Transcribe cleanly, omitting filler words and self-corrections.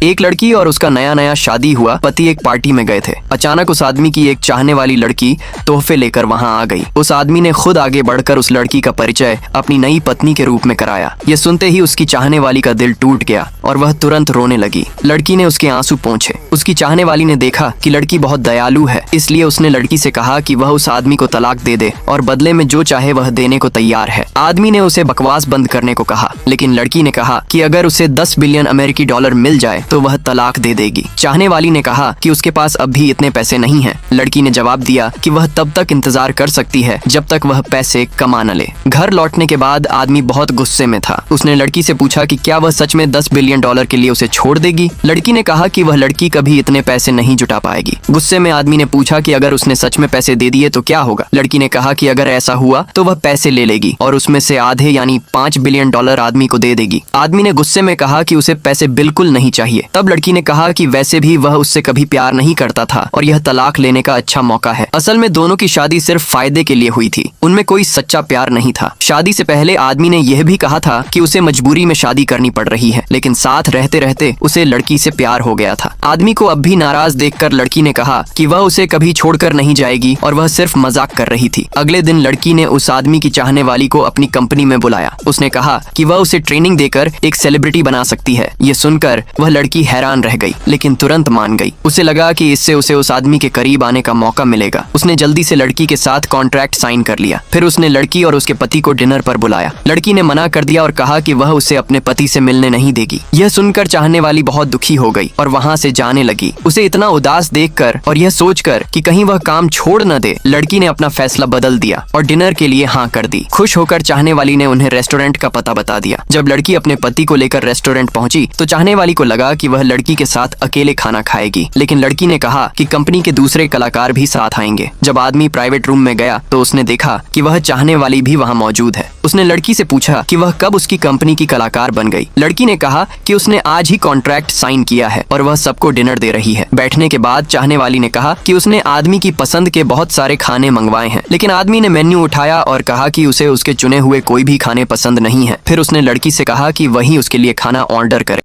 एक लड़की और उसका नया नया शादी हुआ पति एक पार्टी में गए थे। अचानक उस आदमी की एक चाहने वाली लड़की तोहफे लेकर वहां आ गई। उस आदमी ने खुद आगे बढ़कर उस लड़की का परिचय अपनी नई पत्नी के रूप में कराया। ये सुनते ही उसकी चाहने वाली का दिल टूट गया और वह तुरंत रोने लगी। लड़की ने उसके आंसू पोंछे। उसकी चाहने वाली ने देखा कि लड़की बहुत दयालु है, इसलिए उसने लड़की से कहा कि वह उस आदमी को तलाक दे दे और बदले में जो चाहे वह देने को तैयार है। आदमी ने उसे बकवास बंद करने को कहा, लेकिन लड़की ने कहा कि अगर उसे 10 बिलियन अमेरिकी डॉलर मिल जाए तो वह तलाक दे देगी। चाहने वाली ने कहा कि उसके पास अब भी इतने पैसे नहीं हैं। लड़की ने जवाब दिया कि वह तब तक इंतजार कर सकती है जब तक वह पैसे कमा न ले। घर लौटने के बाद आदमी बहुत गुस्से में था। उसने लड़की से पूछा कि क्या वह सच में 10 बिलियन डॉलर के लिए उसे छोड़ देगी। लड़की ने कहा कि वह लड़की कभी इतने पैसे नहीं जुटा पाएगी। गुस्से में आदमी ने पूछा कि अगर उसने सच में पैसे दे दिए तो क्या होगा। लड़की ने कहा कि अगर ऐसा हुआ तो वह पैसे ले लेगी और उसमें से आधे यानी 5 बिलियन डॉलर आदमी को दे देगी। आदमी ने गुस्से में कहा कि उसे पैसे बिल्कुल नहीं चाहिए। तब लड़की ने कहा कि वैसे भी वह उससे कभी प्यार नहीं करता था और यह तलाक लेने का अच्छा मौका है। असल में दोनों की शादी सिर्फ फायदे के लिए हुई थी, उनमें कोई सच्चा प्यार नहीं था। शादी से पहले आदमी ने यह भी कहा था कि उसे मजबूरी में शादी करनी पड़ रही है, लेकिन साथ रहते रहते उसे लड़की से प्यार हो गया था। आदमी को अब भी नाराज देखकर लड़की ने कहा कि वह उसे कभी छोड़कर नहीं जाएगी और वह सिर्फ मजाक कर रही थी। अगले दिन लड़की ने उस आदमी की चाहने वाली को अपनी कंपनी में बुलाया। उसने कहा कि वह उसे ट्रेनिंग देकर एक सेलिब्रिटी बना सकती है। ये सुनकर वह लड़की हैरान रह गई, लेकिन तुरंत मान गई। उसे लगा कि इससे उसे उस आदमी के करीब आने का मौका मिलेगा। उसने जल्दी से लड़की के साथ कॉन्ट्रैक्ट साइन कर लिया। फिर उसने लड़की और उसके पति को डिनर पर बुलाया। लड़की ने मना कर दिया और कहा कि वह उसे अपने पति से मिलने नहीं देगी। यह सुनकर चाहने वाली बहुत दुखी हो गई और वहां से जाने लगी। उसे इतना उदास देखकर और यह सोचकर कि कहीं वह काम छोड़ न दे, लड़की ने अपना फैसला बदल दिया और डिनर के लिए हाँ कर दी। खुश होकर चाहने वाली ने उन्हें रेस्टोरेंट का पता बता दिया। जब लड़की अपने पति को लेकर रेस्टोरेंट पहुंची तो चाहने वाली को लगा कि वह लड़की के साथ अकेले खाना खाएगी, लेकिन लड़की ने कहा कि कंपनी के दूसरे कलाकार भी साथ आएंगे। जब आदमी प्राइवेट रूम में गया तो उसने देखा कि वह चाहने वाली भी वहां मौजूद है। उसने लड़की से पूछा कि वह कब उसकी कंपनी की कलाकार बन गई। लड़की ने कहा कि उसने आज ही कॉन्ट्रैक्ट साइन किया है और वह सबको डिनर दे रही है। बैठने के बाद चाहने वाली ने कहा कि उसने आदमी की पसंद के बहुत सारे खाने मंगवाए हैं, लेकिन आदमी ने मेन्यू उठाया और कहा कि उसे उसके चुने हुए कोई भी खाने पसंद नहीं है। फिर उसने लड़की से कहा कि वही उसके लिए खाना ऑर्डर करे।